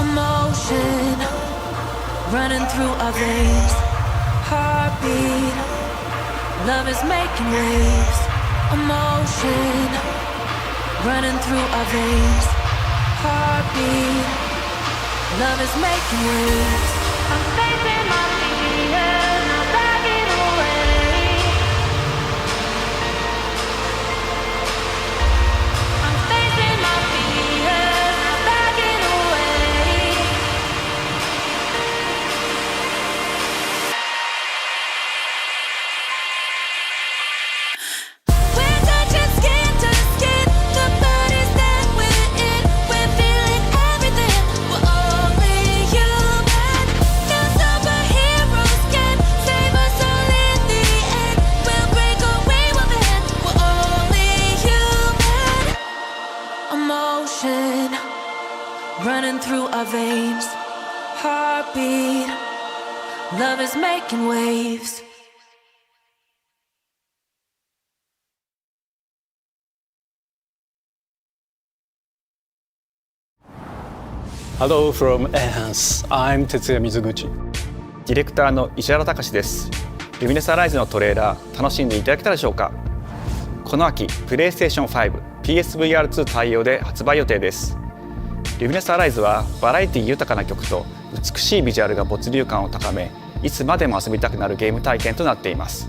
Emotion running through our veins, heartbeat, love is making waves. Emotion running through our veins, heartbeat, love is making waves. I'm facing my fears, not backing away. I'm facing my fears, not backing away. We're touching skin to skin, the bodies that we're in. We're feeling everything, we're only human. No superheroes can save us all in the end. We'll break away, we'll bend, we're only human. Emotion running through our veins, heartbeat, love is making waves. Hello from Enhance. I'm 哲也水口。ディレクターの石原隆です。ルミネスアライズのトレーラー楽しんでいただけたでしょうか。この秋 PlayStation 5、PSVR2 対応で発売予定です。ルミネスアライズはバラエティ豊かな曲と美しいビジュアルが没入感を高め、いつまでも遊びたくなるゲーム体験となっています。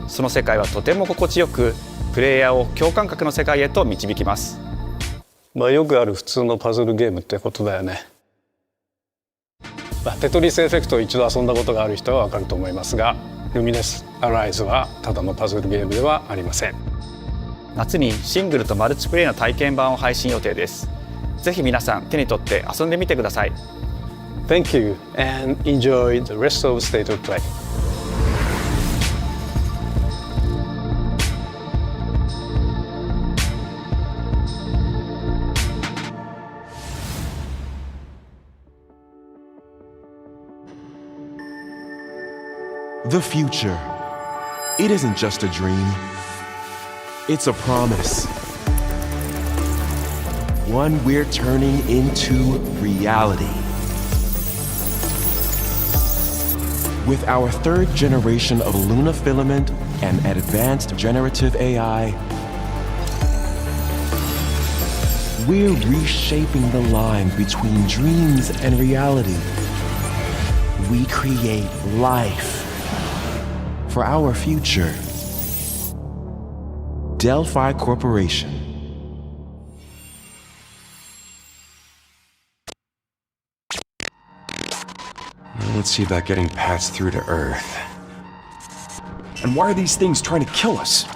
その世界はとても心地よく、プレイヤーを共感覚の世界へと導きます。よくある普通のパズルゲームってことだよね。テトリスエフェクトを一度遊んだことがある人はわかると思いますが、ルミネスアライズはただのパズルゲームではありません。夏にシングルとマルチプレイの体験版を配信予定です。ぜひ皆さん手に取って遊んでみてください。Thank you and enjoy the rest of State of Play. The future. It isn't just a dream. It's a promise. One we're turning into reality. With our third generation of Luna filament and advanced generative AI, we're reshaping the line between dreams and reality. We create life for our future. Delphi Corporation. Let's see about getting passed through to Earth. And why are these things trying to kill us?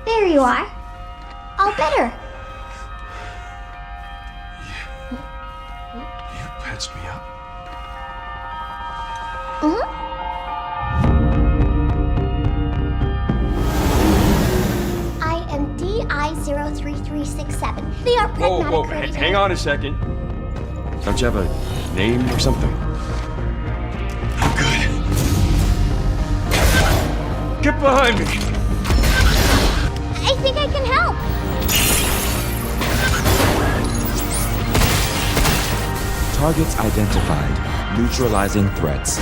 There you are. All better. You patched me up? I am DI-03367. They are pragmatic. Hang on a second. Don't you have a name or something? Good. Get behind me! I think I can help. Targets identified. Neutralizing threats.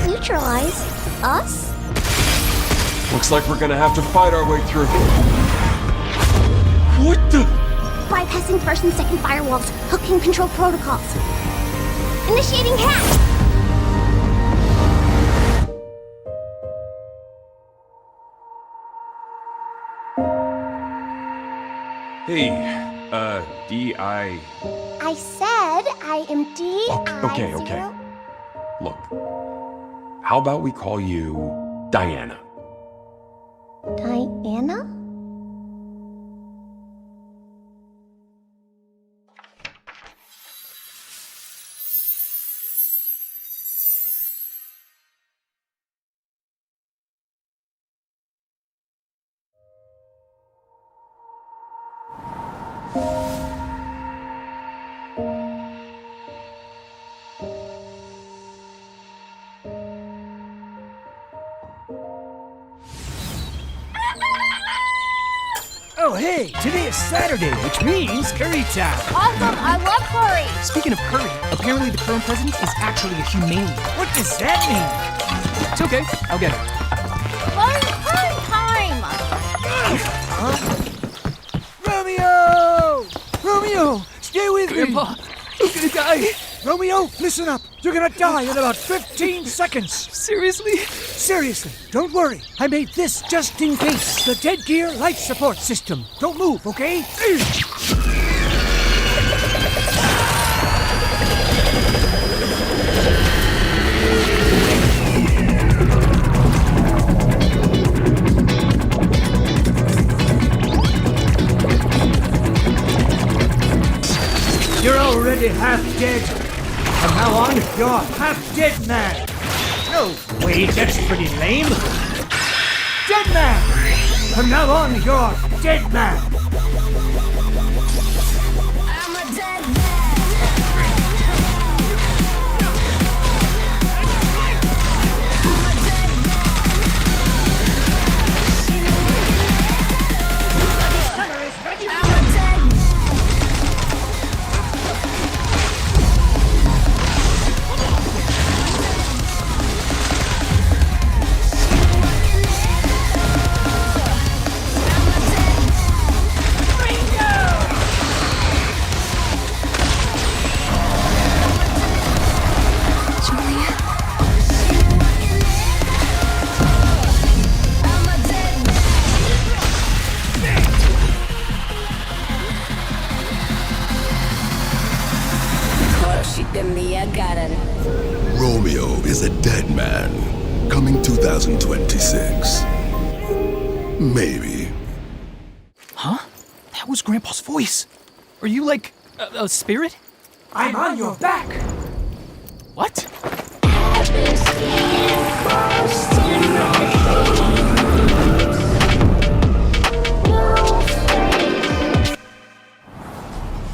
Neutralize us? Looks like we're gonna have to fight our way through. What the? Bypassing first and second firewalls. Hooking control protocols. Initiating hack. Hey, D.I. I said I am D. Okay. Look, how about we call you Diana? Diana? Oh, hey, today is Saturday, which means curry time. Awesome, I love curry. Speaking of curry, apparently the current president is actually a humane. What does that mean? It's okay, I'll get it. Curry time. Romeo, stay with me. Grandpa, I'm gonna die. Romeo, listen up. You're gonna die in about 15 seconds. Seriously? Seriously, don't worry. I made this just in case. The Dead Gear Life Support System. Don't move, okay? You're already half dead. From now on, you're half dead man. No, wait, that's pretty lame. Dead man! From now on, you're dead man. I'm a dead man. Romeo is a dead man. Coming 2026. Maybe. Huh? That was Grandpa's voice. Are you like a spirit? I'm on your back. What?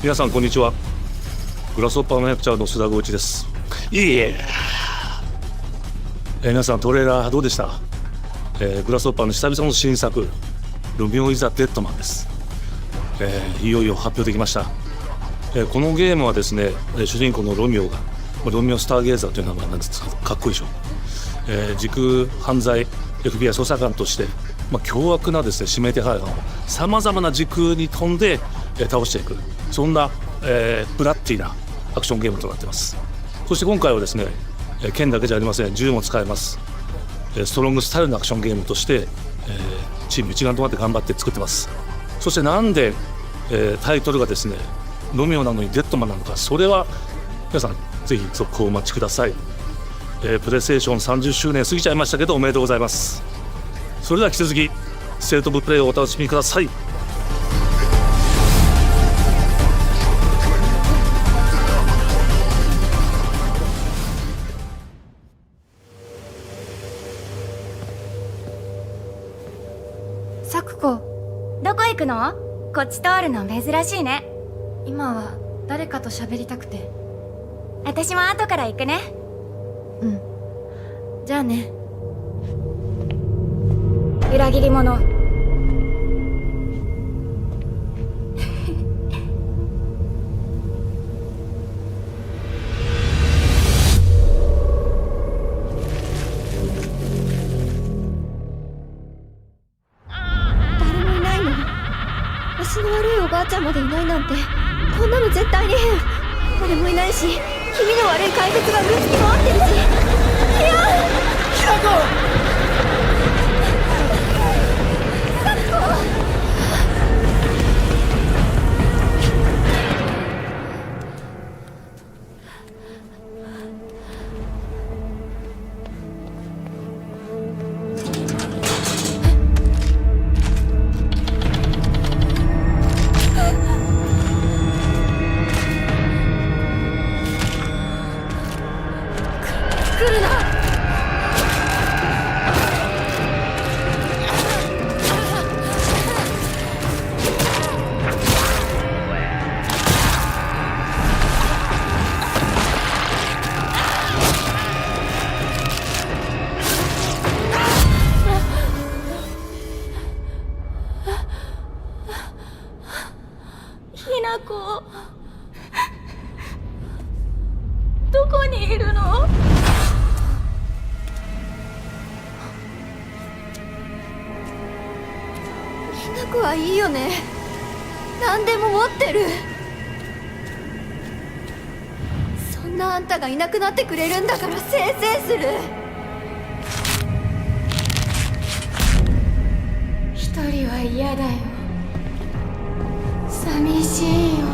皆さんこんにちは。グラスホッパーの役者の須田剛一です。皆さんトレーラーどうでした？グラスホッパーの久々の新作ロミオ・イザ・デッドマンです。いよいよ発表できました。このゲームはですね、主人公のロミオがロミオ・スターゲーザーという名前なんですがかっこいいでしょ。時空犯罪 FBI 捜査官として、凶悪なですね指名手配犯をさまざまな時空に飛んで、倒していく、そんな、ブラッディなアクションゲームとなっています。そして今回はですね、剣だけじゃありません。銃も使えます。ストロングスタイルのアクションゲームとして、チーム一丸となって頑張って作ってます。そしてなんで、タイトルがですねロミオなのにデッドマンなのか、それは皆さんぜひ続報をお待ちください。プレイステーション30周年過ぎちゃいましたけどおめでとうございます。それでは引き続きステートオブプレイをお楽しみください。サクコ、どこ行くの？こっち通るの珍しいね。今は誰かと喋りたくて。私も後から行くね。うん。じゃあね。裏切り者。足の悪いおばあちゃんまでいないなんて、こんなの絶対に変。誰もいないし、気味の悪い怪物がうつき回ってるし。いや、キラコ！サクコ！いるの？いなくはいいよね。何でも持ってる。そんなあんたがいなくなってくれるんだからせいせいする。一人は嫌だよ。寂しいよ。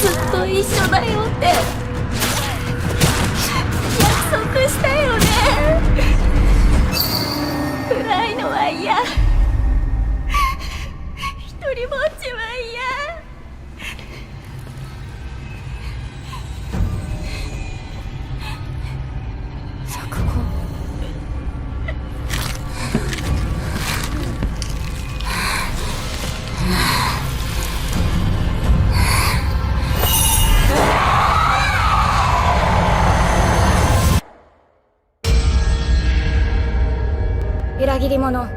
ずっと一緒だよって約束したよね。暗いのは嫌。一人ぼっちは嫌。錯誤。裏切り者。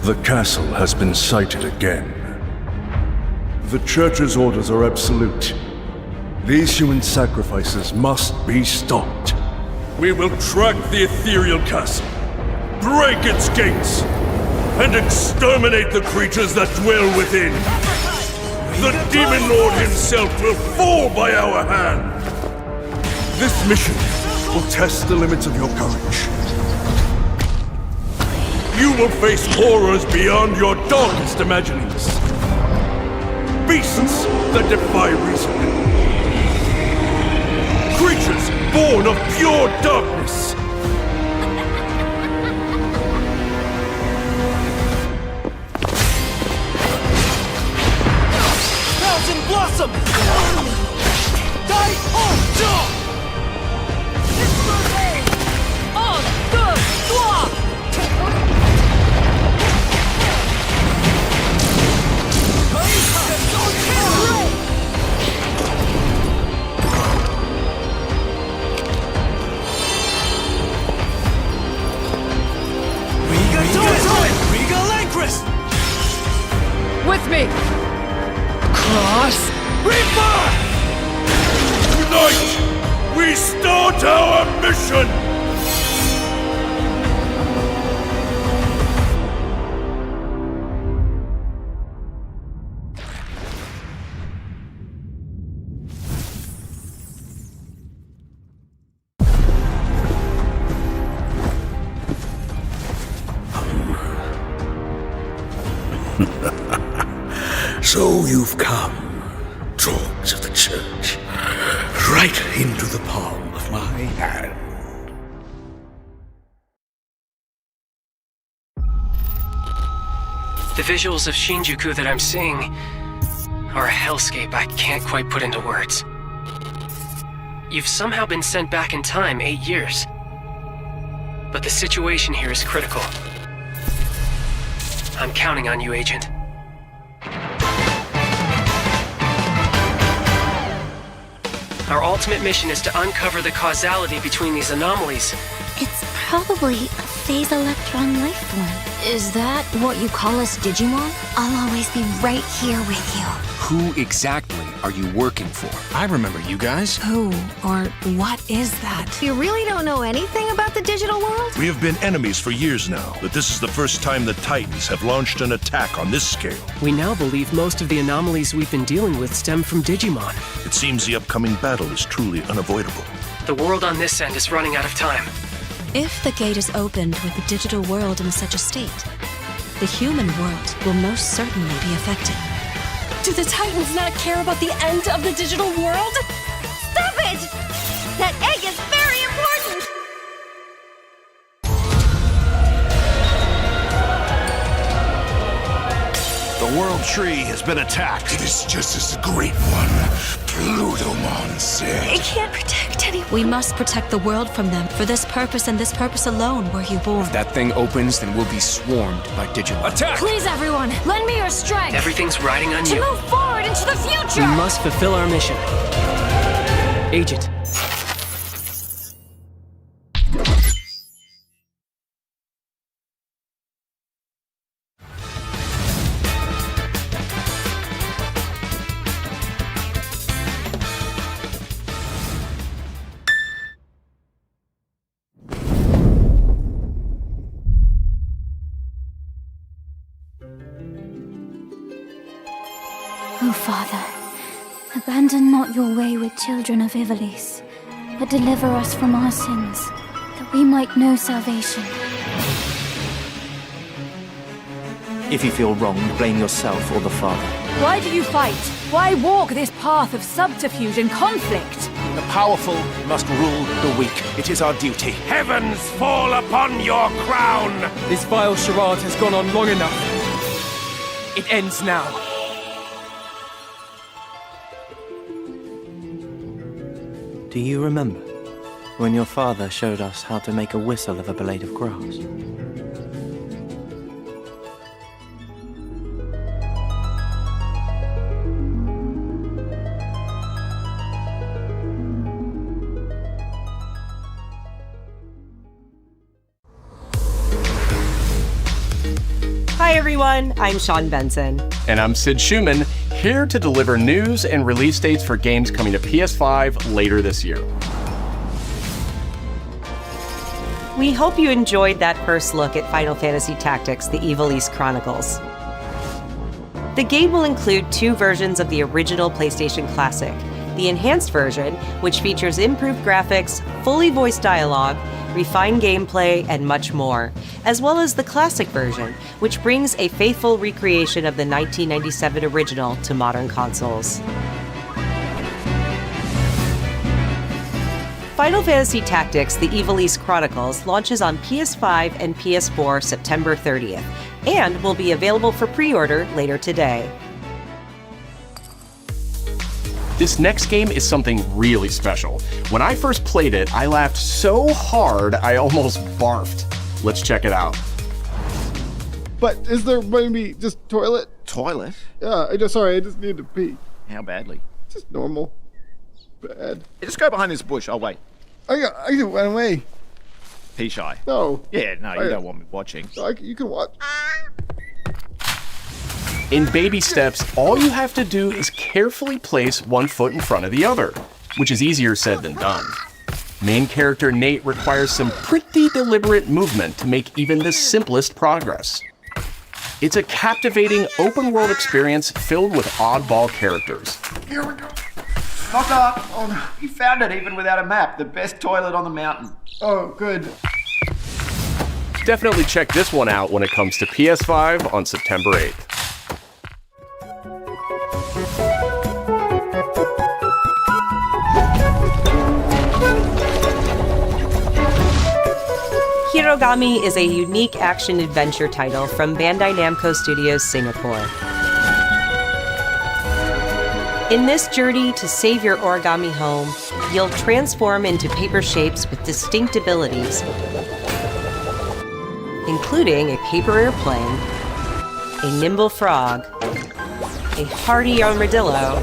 The castle has been sighted again. The Church's orders are absolute. These human sacrifices must be stopped. We will track the ethereal castle, break its gates, and exterminate the creatures that dwell within. The Demon Lord himself will fall by our hand. This mission will test the limits of your courage. You will face horrors beyond your darkest imaginings. Beasts that defy reason. Creatures born of pure darkness. Thousand Blossom! Die on Jaw! On the Swap! With me! Cross Reaper! Tonight, we start our mission! So you've come, dogs of the Church, right into the palm of my hand. The visuals of Shinjuku that I'm seeing are a hellscape I can't quite put into words. You've somehow been sent back in time 8 years. But the situation here is critical. I'm counting on you, Agent. Our ultimate mission is to uncover the causality between these anomalies. It's probably a phase electron life form. Is that what you call us Digimon? I'll always be right here with you. Who exactly are you working for? I remember you guys. Who or what is that? You really don't know anything about the digital world? We have been enemies for years now, but this is the first time the Titans have launched an attack on this scale. We now believe most of the anomalies we've been dealing with stem from Digimon. It seems the upcoming battle is truly unavoidable. The world on this end is running out of time. If the gate is opened with the digital world in such a state, the human world will most certainly be affected. Do the Titans not care about the end of the digital world? Stop it! That egg is very important! World Tree has been attacked. It is just as the Great One, Plutomon, said. It can't protect anyone. We must protect the world from them. For this purpose and this purpose alone were you born. If that thing opens, then we'll be swarmed by Digimon. Attack! Please, everyone, lend me your strength. Everything's riding on To you. move forward into the future. We must fulfill our mission. Agent. O Father, abandon not your wayward children of Ivalice, but deliver us from our sins, that we might know salvation. If you feel wronged, blame yourself or the Father. Why do you fight? Why walk this path of subterfuge and conflict? The powerful must rule the weak. It is our duty. Heavens fall upon your crown! This vile charade has gone on long enough. It ends now. Do you remember when your father showed us how to make a whistle of a blade of grass? Hi everyone, I'm Sean Benson. And I'm Sid Schumann, here to deliver news and release dates for games coming to PS5 later this year. We hope you enjoyed that first look at Final Fantasy Tactics: The Ivalice Chronicles. The game will include 2 versions of the original PlayStation Classic. The enhanced version, which features improved graphics, fully voiced dialogue, refined gameplay, and much more, as well as the classic version, which brings a faithful recreation of the 1997 original to modern consoles. Final Fantasy Tactics: The Ivalice Chronicles launches on PS5 and PS4 September 30th, and will be available for pre-order later today. This next game is something really special. When I first played it, I laughed so hard I almost barfed. Let's check it out. But is there maybe just toilet? Toilet? Yeah, I just need to pee. How badly? Just normal. Bad. Hey, just go behind this bush. I'll wait. I can run away. Pee shy? No. Yeah, no, you don't want me watching. You can watch. In baby steps, all you have to do is carefully place one foot in front of the other, which is easier said than done. Main character Nate requires some pretty deliberate movement to make even the simplest progress. It's a captivating open-world experience filled with oddball characters. Here we go. Knock knock. Oh, no. You found it even without a map. The best toilet on the mountain. Oh, good. Definitely check this one out when it comes to PS5 on September 8th. Hirogami is a unique action-adventure title from Bandai Namco Studios Singapore. In this journey to save your origami home, you'll transform into paper shapes with distinct abilities, including a paper airplane, a nimble frog, a hardy armadillo,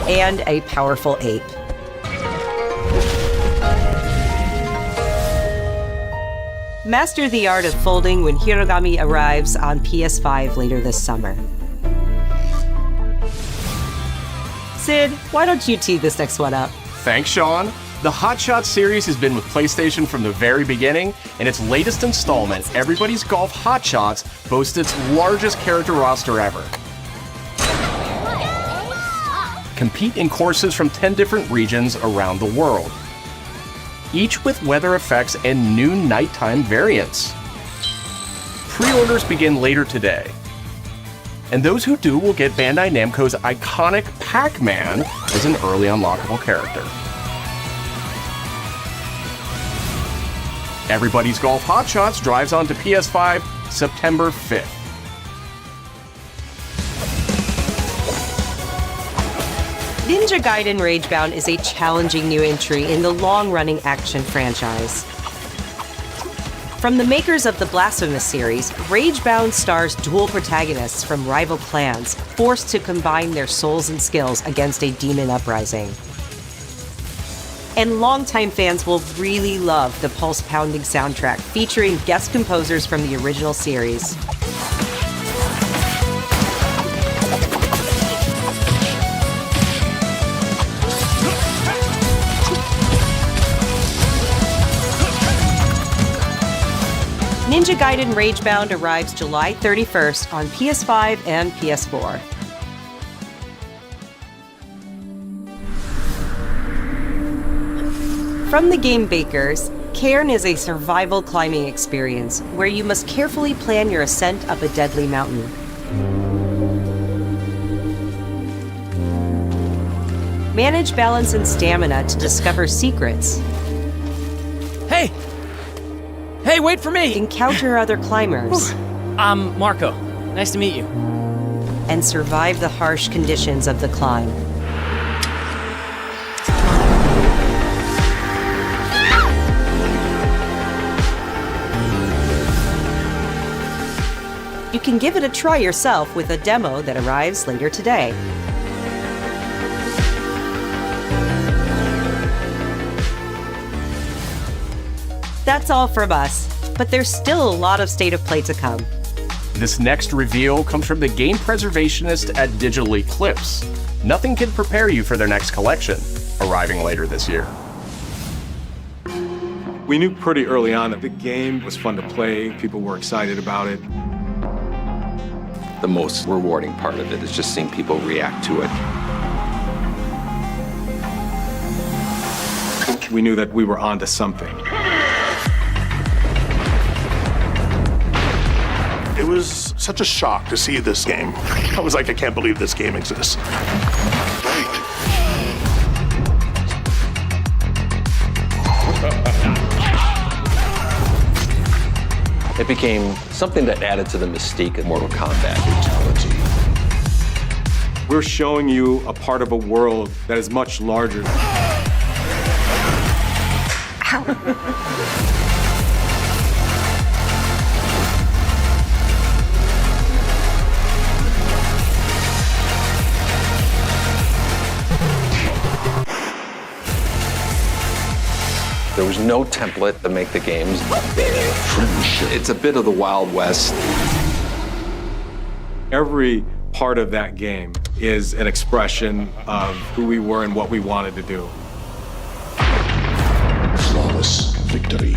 and a powerful ape. Master the art of folding when Hirogami arrives on PS5 later this summer. Sid, why don't you tee this next one up? Thanks, Sean. The Hot Shots series has been with PlayStation from the very beginning, and its latest installment, Everybody's Golf Hot Shots, boasts its largest character roster ever. Compete in courses from 10 different regions around the world, each with weather effects and new nighttime variants. Pre-orders begin later today, and those who do will get Bandai Namco's iconic Pac-Man as an early unlockable character. Everybody's Golf Hot Shots drives onto PS5 September 5th. Ninja Gaiden Ragebound is a challenging new entry in the long-running action franchise. From the makers of the Blasphemous series, Ragebound stars dual protagonists from rival clans, forced to combine their souls and skills against a demon uprising. And longtime fans will really love the pulse-pounding soundtrack featuring guest composers from the original series. Ninja Gaiden Ragebound arrives July 31st on PS5 and PS4. From the game bakers, Cairn is a survival climbing experience where you must carefully plan your ascent up a deadly mountain. Manage balance and stamina to discover secrets. Hey! Hey, wait for me! Encounter other climbers. I'm Marco. Nice to meet you. And survive the harsh conditions of the climb. You can give it a try yourself with a demo that arrives later today. That's all from us, but there's still a lot of State of Play to come. This next reveal comes from the game preservationist at Digital Eclipse. Nothing can prepare you for their next collection, arriving later this year. We knew pretty early on that the game was fun to play, people were excited about it. The most rewarding part of it is just seeing people react to it. We knew that we were onto something. It was such a shock to see this game. I was like, I can't believe this game exists. It became something that added to the mystique of Mortal Kombat brutality. We're showing you a part of a world that is much larger. There was no template to make the games. It's a bit of the Wild West. Every part of that game is an expression of who we were and what we wanted to do. Flawless victory.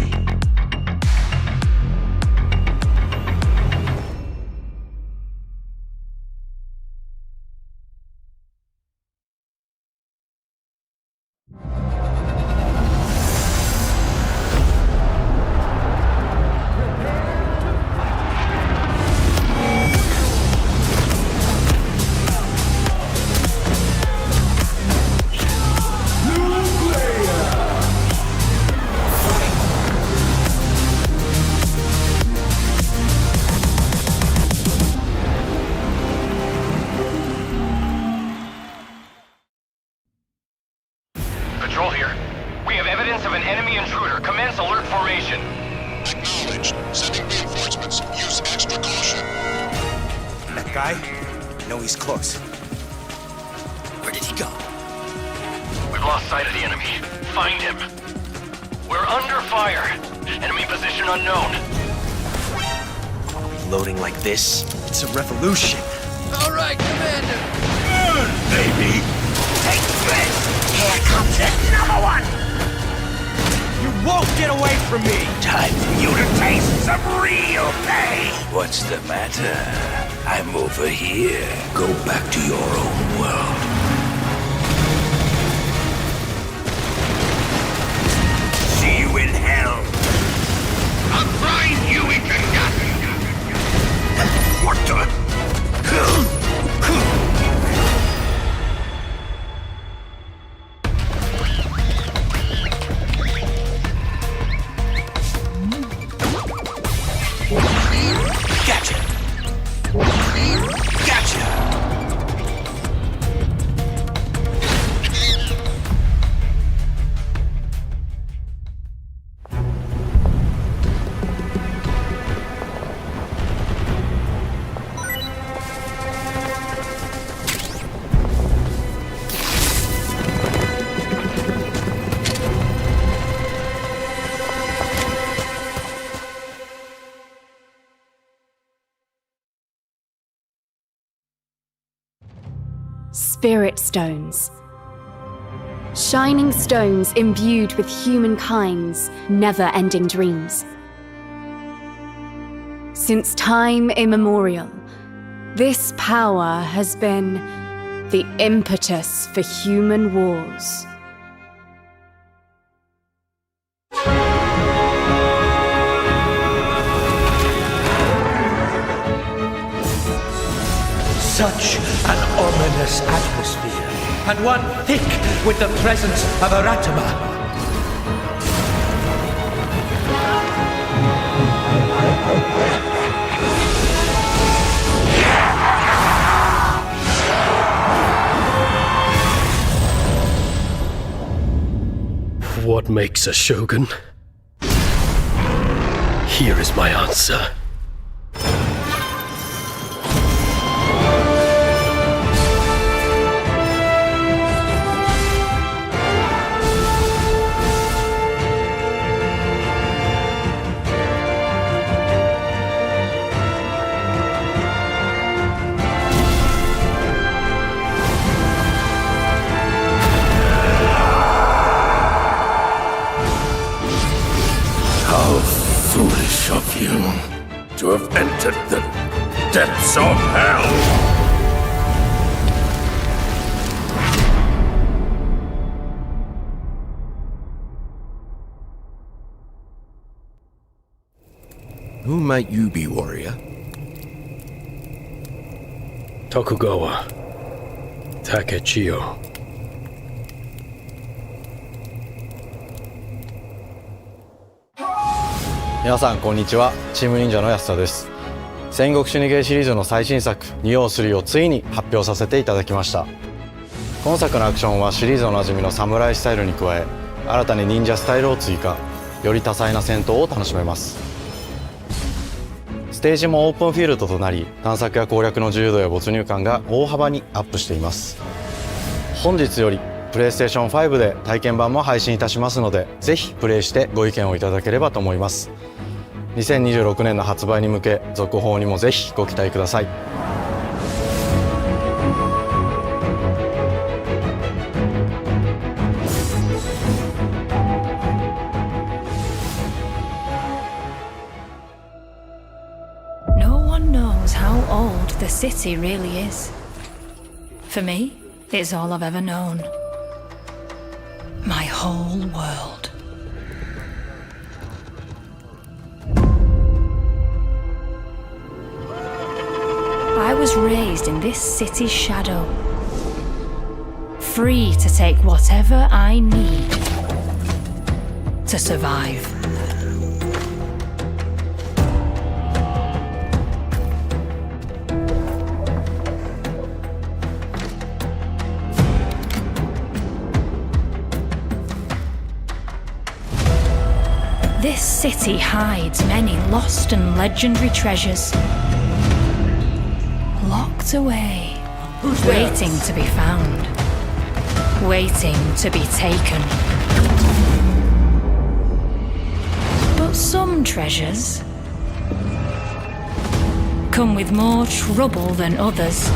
Patrol here. We have evidence of an enemy intruder. Commence alert formation. Acknowledged. Sending reinforcements. Use extra caution. That guy? I know he's close. Where did he go? We've lost sight of the enemy. Find him. We're under fire. Enemy position unknown. Loading like this? It's a revolution. All right, Commander. Burn, baby. Take this! Here comes another one! You won't get away from me! Time for you to taste some real pain! What's the matter? I'm over here. Go back to your own world. See you in hell! I'll grind you into nothing! What the? Gotcha! Gotcha! Spirit stones. Shining stones imbued with humankind's never-ending dreams. Since time immemorial, this power has been the impetus for human wars. Such an ominous atmosphere, and one thick with the presence of Aratama. What makes a shogun? Here is my answer. Foolish of you to have entered the depths of hell. Who might you be, warrior? Tokugawa Takechiyo.皆さんこんにちは、チーム忍者の安田です。戦国死にゲーシリーズの最新作2王3をついに発表させていただきました。今作のアクションはシリーズおなじみの侍スタイルに加え、新たに忍者スタイルを追加、より多彩な戦闘を楽しめます。ステージもオープンフィールドとなり、探索や攻略の自由度や没入感が大幅にアップしています。本日よりPlayStation 5で体験版も配信いたしますので、ぜひプレイしてご意見をいただければと思います。2026年の発売に向け、続報にもぜひご期待ください。No one knows how old the city really is. For me, it's all I've ever known. My whole world. I was raised in this city's shadow, free to take whatever I need to survive. This city hides many lost and legendary treasures. Locked away, waiting to be found, waiting to be taken. But some treasures come with more trouble than others.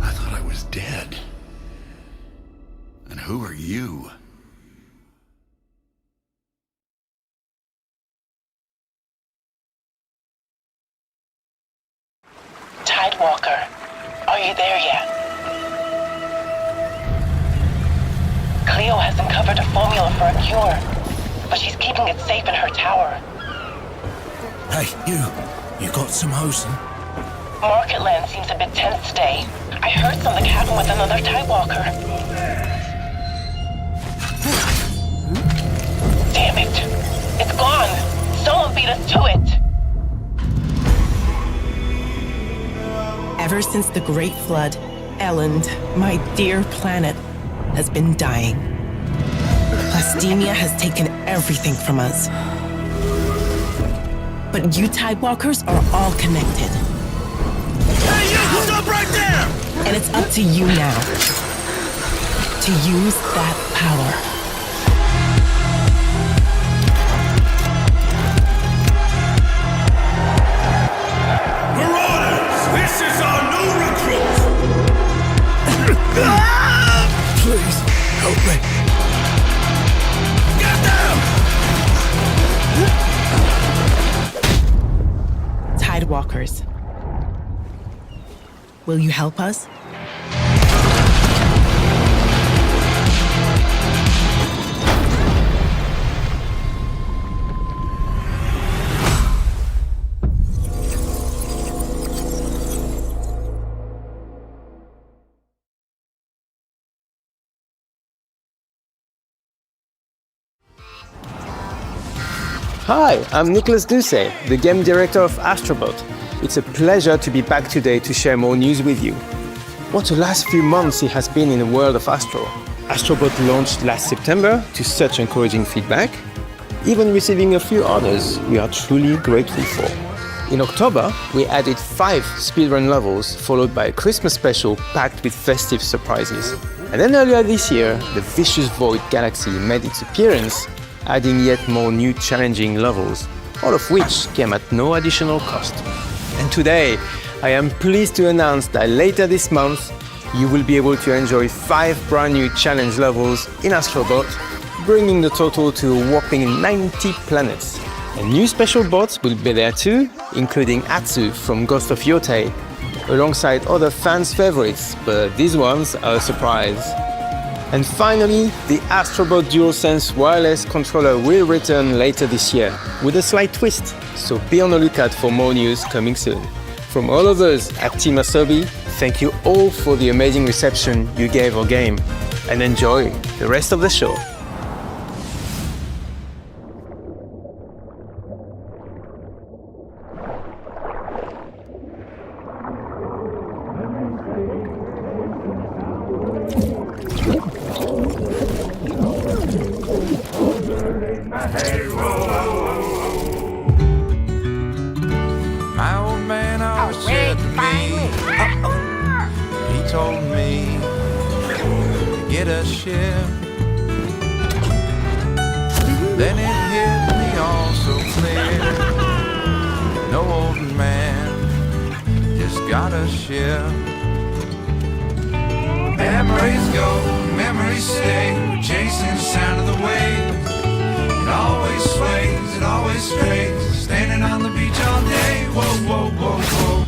I thought I was dead. And who are you? Tidewalker, are you there yet? Cleo has uncovered a formula for a cure, but she's keeping it safe in her tower. Hey, you got some hosen? Market Land seems a bit tense today. I heard something happen with another Tidewalker. Damn it! It's gone! Someone beat us to it! Ever since the Great Flood, Elend, my dear planet, has been dying. Plastemia has taken everything from us. But you Tidewalkers are all connected. Hey, you! Stop right there! And it's up to you now to use that power. walkers. Will you help us? Hi, I'm Nicholas Doucet, the game director of Astrobot. It's a pleasure to be back today to share more news with you. What the last few months it has been in the world of Astro. Astrobot launched last September to such encouraging feedback, even receiving a few honors we are truly grateful for. In October, we added 5 speedrun levels, followed by a Christmas special packed with festive surprises. And then earlier this year, the Vicious Void Galaxy made its appearance, adding yet more new challenging levels, all of which came at no additional cost. And today, I am pleased to announce that later this month, you will be able to enjoy 5 brand new challenge levels in Astrobot, bringing the total to a whopping 90 planets. And new special bots will be there too, including Atsu from Ghost of Yotei, alongside other fans' favorites, but these ones are a surprise. And finally, the Astrobot DualSense wireless controller will return later this year, with a slight twist, so be on the lookout for more news coming soon. From all of us at Team Asobi, thank you all for the amazing reception you gave our game, and enjoy the rest of the show. My old man always said to me, he told me to get a ship. Then it hit me all so clear. No old man just got a ship. Memories go, memories stay, chasing the sound of the waves. It always sways, it always strays, standing on the beach all day. Whoa, whoa, whoa, whoa.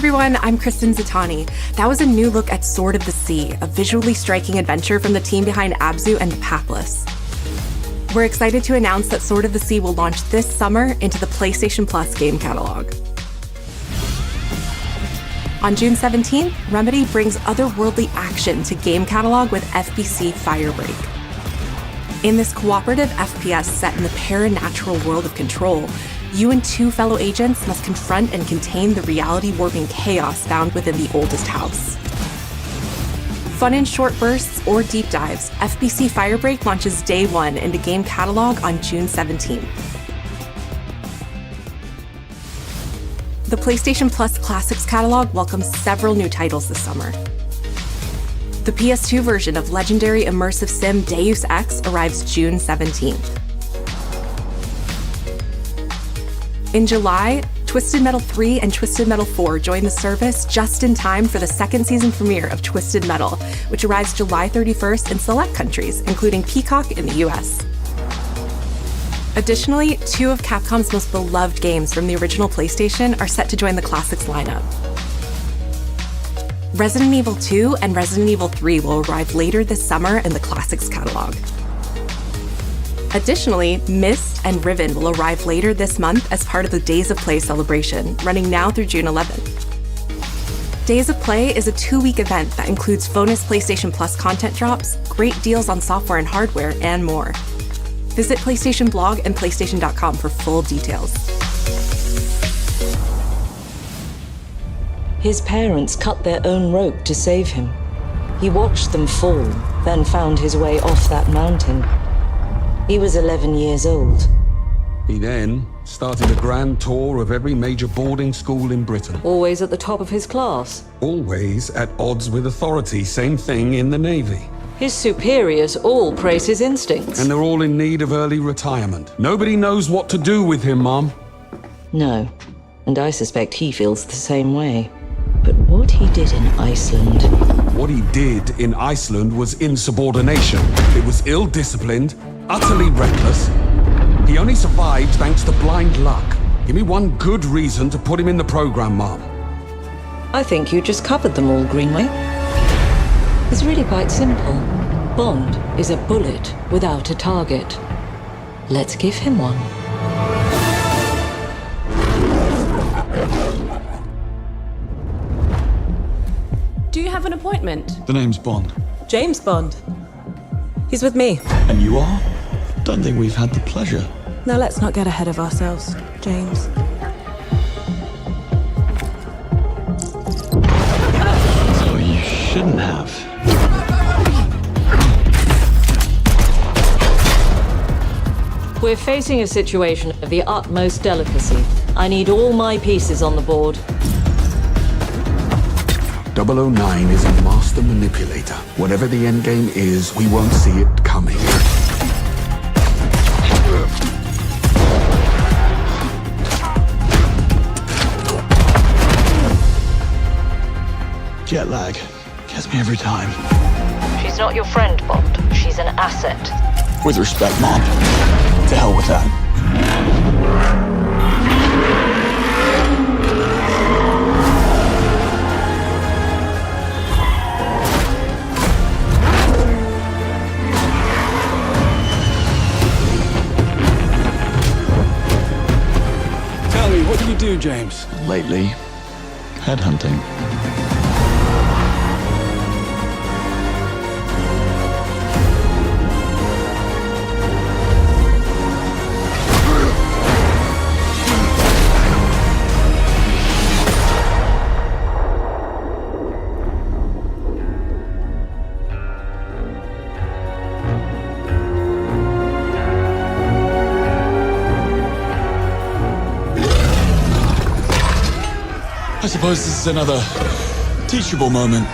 everyone, I'm Kristen Zatani. That was a new look at Sword of the Sea, a visually striking adventure from the team behind Abzu and The Pathless. We're excited to announce that Sword of the Sea will launch this summer into the PlayStation Plus game catalog. On June 17th, Remedy brings otherworldly action to game catalog with FBC Firebreak. In this cooperative FPS set in the paranatural world of Control, you and two fellow agents must confront and contain the reality-warping chaos found within the oldest house. Fun in short bursts or deep dives, FBC Firebreak launches day one into game catalog on June 17th. The PlayStation Plus Classics catalog welcomes several new titles this summer. The PS2 version of legendary immersive sim Deus Ex arrives June 17th. In July, Twisted Metal 3 and Twisted Metal 4 join the service just in time for the second season premiere of Twisted Metal, which arrives July 31st in select countries, including Peacock in the US. Additionally, two of Capcom's most beloved games from the original PlayStation are set to join the Classics lineup. Resident Evil 2 and Resident Evil 3 will arrive later this summer in the Classics catalog. Additionally, Myst and Riven will arrive later this month as part of the Days of Play celebration, running now through June 11th. Days of Play is a 2-week event that includes bonus PlayStation Plus content drops, great deals on software and hardware, and more. Visit PlayStation Blog and PlayStation.com for full details. His parents cut their own rope to save him. He watched them fall, then found his way off that mountain. He was 11 years old. He then started a grand tour of every major boarding school in Britain. Always at the top of his class. Always at odds with authority. Same thing in the Navy. His superiors all praise his instincts. And they're all in need of early retirement. Nobody knows what to do with him, Mom. No, and I suspect he feels the same way. But what he did in Iceland... What he did in Iceland was insubordination. It was ill-disciplined, utterly reckless. He only survived thanks to blind luck. Give me one good reason to put him in the program, Mom. I think you just covered them all, Greenway. It's really quite simple. Bond is a bullet without a target. Let's give him one. Do you have an appointment? The name's Bond. James Bond. He's with me. And you are? Don't think we've had the pleasure. Now let's not get ahead of ourselves, James. So you shouldn't have. We're facing a situation of the utmost delicacy. I need all my pieces on the board. 009 is a master manipulator. Whatever the endgame is, we won't see it coming. Jet lag gets me every time. She's not your friend, Bond. She's an asset. With respect, Mom. To hell with that. Tell me, what do you do, James? Lately, headhunting. I suppose this is another teachable moment.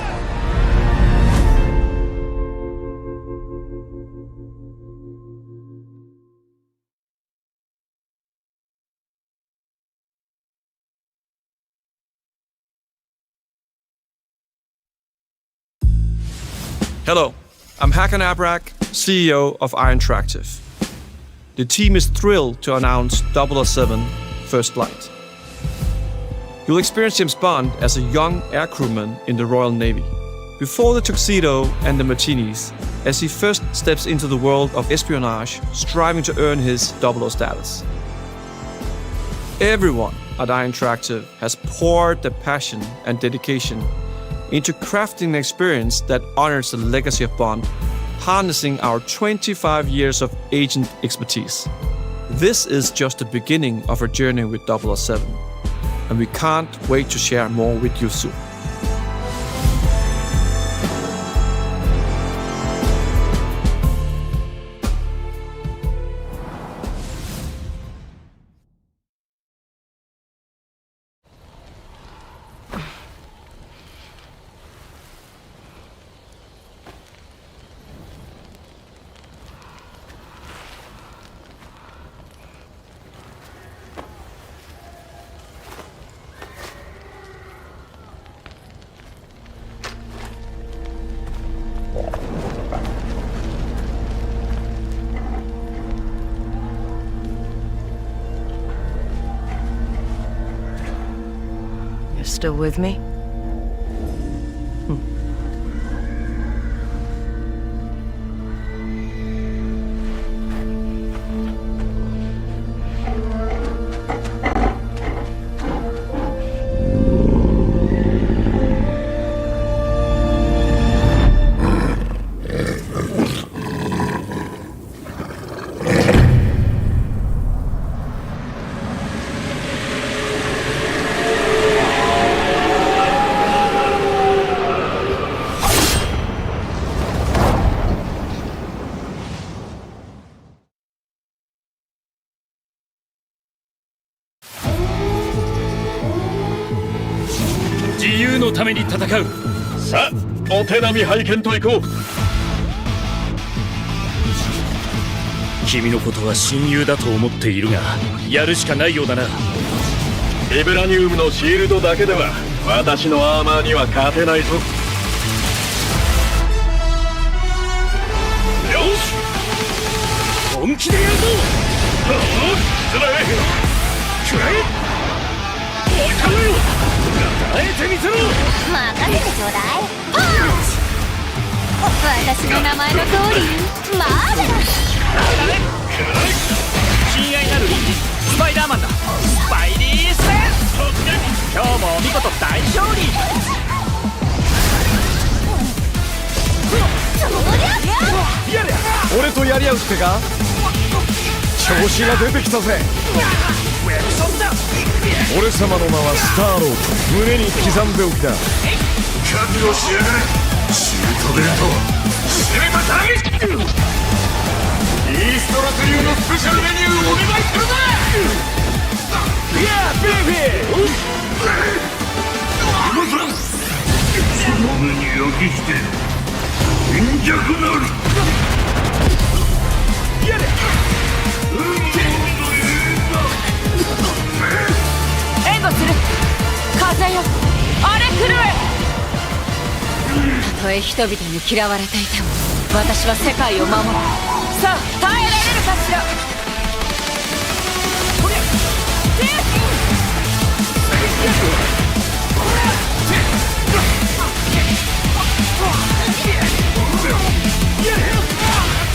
Hello, I'm Hakan Abrak, CEO of Iron Interactive. The team is thrilled to announce 007 First Light. You'll experience James Bond as a young aircrewman in the Royal Navy. Before the tuxedo and the martinis, as he first steps into the world of espionage, striving to earn his 00 status. Everyone at Ion Interactive has poured their passion and dedication into crafting an experience that honors the legacy of Bond, harnessing our 25 years of agent expertise. This is just the beginning of our journey with 007, and we can't wait to share more with you soon. You're still with me?自由のために戦う。さあ、お手並み拝見といこう。君のことは親友だと思っているが、やるしかないようだな。ビブラニウムのシールドだけでは私のアーマーには勝てないぞ。よし、本気でやるぞ。つらい。くらえ。おいためよ。耐えてみせろ。任せてちょうだい。パンチ。私の名前の通りマーベラス。親愛なるスパイダーマンだ。スパイリーセンス。今日も見事大勝利。俺とやり合うってか。調子が出てきたぜ。俺様の名はスターロード。胸に刻んでおきな。覚悟しやがれ。シュートベルト攻めたターゲット。イーストラス流のスペシャルメニューお願いするぜ。いやベイビー。その目に焼き付け貧弱なる。やれ。援護する。風よ荒れ狂え。たとえ人々に嫌われていても私は世界を守る。さあ耐えられるかしら。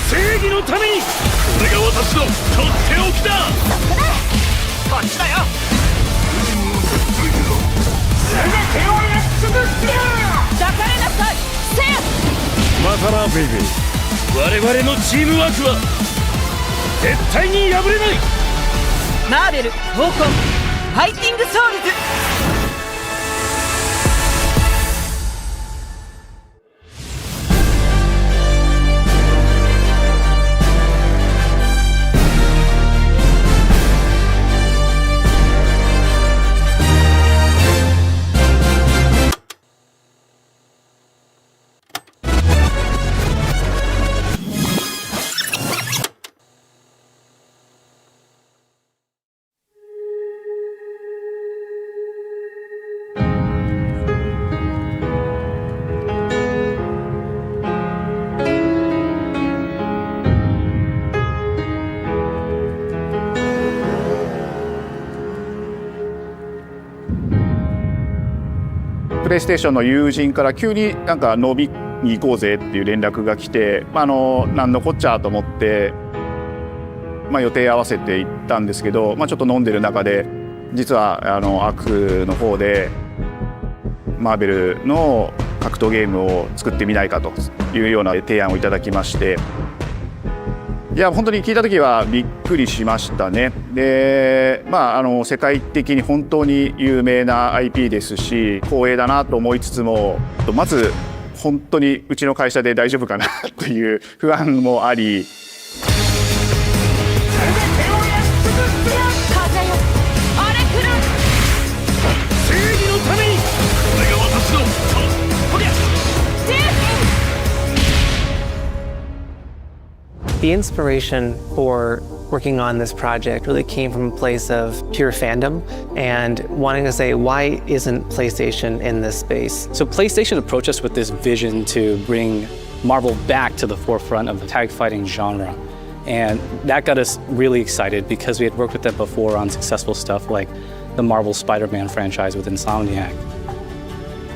正義のために。これが私のとっておきだ。こっちだよ。全てをやっつぶす。抱かれなさい。せや。またなベイビー。我々のチームワークは絶対に破れない。マーベル闘魂ファイティングソウルズ。プレイステーションの友人から急になんか飲みに行こうぜっていう連絡が来て、なんのこっちゃと思って、予定合わせて行ったんですけど、ちょっと飲んでる中で実はアークの方でマーベルの格闘ゲームを作ってみないかというような提案をいただきまして、いや本当に聞いた時はびっくりしましたね。で、世界的に本当に有名な IP ですし光栄だなと思いつつも、まず本当にうちの会社で大丈夫かなという不安もあり、The inspiration for working on this project really came from a place of pure fandom and wanting to say, why isn't PlayStation in this space? So PlayStation approached us with this vision to bring Marvel back to the forefront of the tag fighting genre. And that got us really excited because we had worked with them before on successful stuff like the Marvel Spider-Man franchise with Insomniac.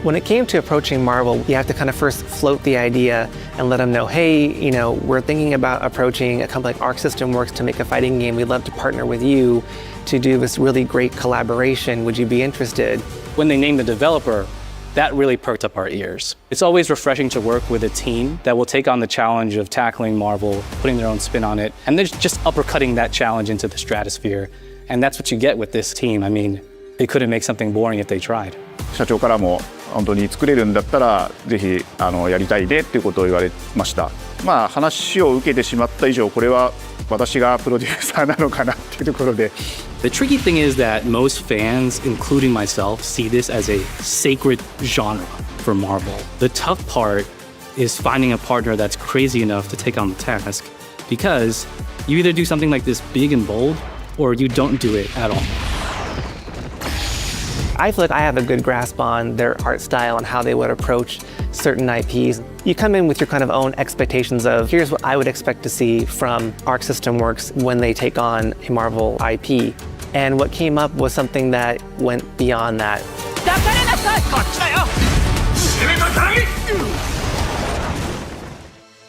When it came to approaching Marvel, you have to kind of first float the idea and let them know, hey, we're thinking about approaching a company like Arc System Works to make a fighting game. We'd love to partner with you to do this really great collaboration. Would you be interested? When they named the developer, that really perked up our ears. It's always refreshing to work with a team that will take on the challenge of tackling Marvel, putting their own spin on it, and they're just uppercutting that challenge into the stratosphere. And that's what you get with this team. I mean, they couldn't make something boring if they tried. 社長からも本当に作れるんだったらぜひやりたいねっていうことを言われました。話を受けてしまった以上、これは私がプロデューサーなのかなっていうところで。The tricky thing is that most fans, including myself, see this as a sacred genre for Marvel. The tough part is finding a partner that's crazy enough to take on the task, because you either do something like this big and bold, or you don't do it at all. I feel like I have a good grasp on their art style and how they would approach certain IPs. You come in with your kind of own expectations of, here's what I would expect to see from Arc System Works when they take on a Marvel IP. And what came up was something that went beyond that.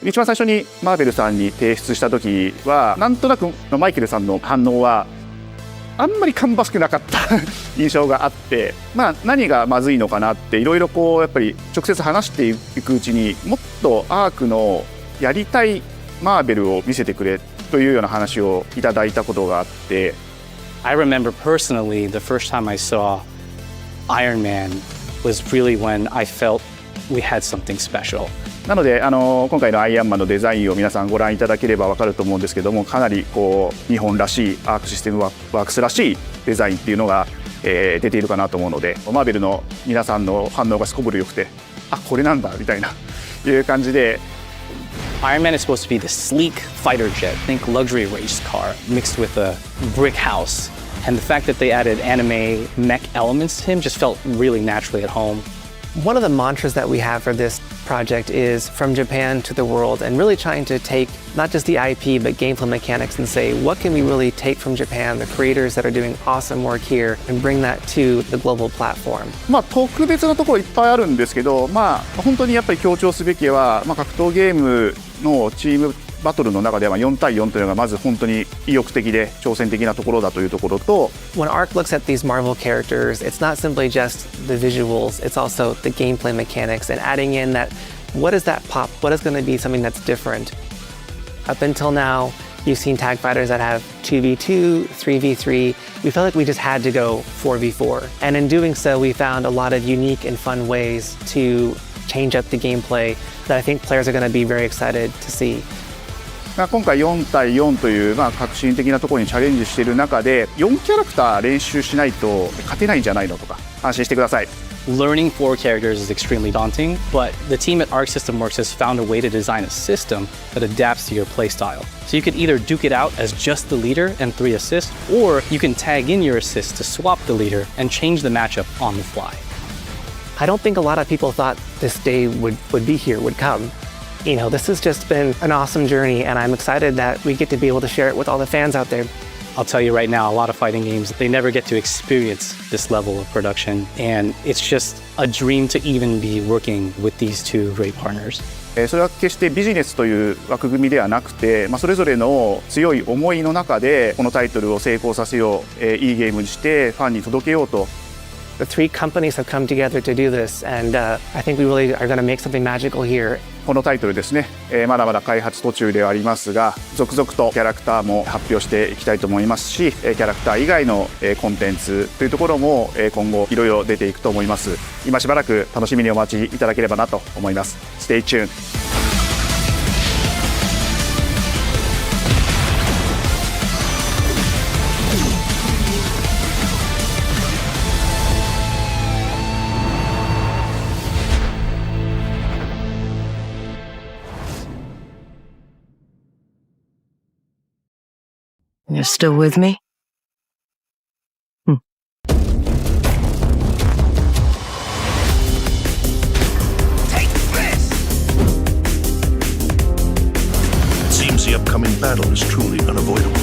一番最初にマーベルさんに提出した時は、なんとなくマイケルさんの反応はあんまり芳しくなかった印象があって、何がまずいのかなっていろいろやっぱり直接話していくうちに、もっとアークのやりたいマーベルを見せてくれというような話をいただいたことがあって。I remember personally the first time I saw Iron Man was really when I felt we had something special. なので今回のアイアンマンのデザインを皆さんご覧いただければ分かると思うんですけども、かなり日本らしいアークシステムワークスらしいデザインっていうのが、出ているかなと思うので、マーベルの皆さんの反応がすこぶるよくて、これなんだみたいないう感じで。Iron Man is supposed to be the sleek fighter jet, think luxury race car mixed with a brick house. And the fact that they added anime mech elements to him just felt really naturally at home. One of the mantras that we have for this project is from Japan to the world, and really trying to take not just the IP but gameplay mechanics and say, what can we really take from Japan, the creators that are doing awesome work here, and bring that to the global platform. 特別なところいっぱいあるんですけど、本当にやっぱり強調すべきは、格闘ゲームのチームバトルの中では4対4というのがまず本当に意欲的で挑戦的なところだというところと、 When Arc looks at these Marvel characters, it's not simply just the visuals, it's also the gameplay mechanics and adding in that, what is that pop? What is going to be something that's different? Up until now, you've seen tag fighters that have 2v2, 3v3. We felt like we just had to go 4v4. And in doing so, we found a lot of unique and fun ways to change up the gameplay that I think players are going to be very excited to see. 今回4対4という革新的なところにチャレンジしている中で、4キャラクター練習しないと勝てないんじゃないのとか安心してください。Learning 4 characters is extremely daunting, but the team at Arc System Works has found a way to design a system that adapts to your playstyle. So you could either duke it out as just the leader and 3 assists, or you can tag in your assists to swap the leader and change the matchup on the fly. I don't think a lot of people thought this day would be here, would come. This has just been an awesome journey, and I'm excited that we get to be able to share it with all the fans out there. I'll tell you right now, a lot of fighting games, they never get to experience this level of production. And it's just a dream to even be working with these two great partners. それは決してビジネスという枠組みではなくて、それぞれの強い思いの中でこのタイトルを成功させよう、いいゲームにしてファンに届けようと。The three companies have come together to do this, and I think we really are going to make something magical here. このタイトルですね、まだまだ開発途中ではありますが、続々とキャラクターも発表していきたいと思いますし、キャラクター以外のコンテンツというところも今後いろいろ出ていくと思います。今しばらく楽しみにお待ちいただければなと思います。Stay tuned. You're still with me? Take this! It seems the upcoming battle is truly unavoidable.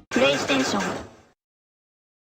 PlayStation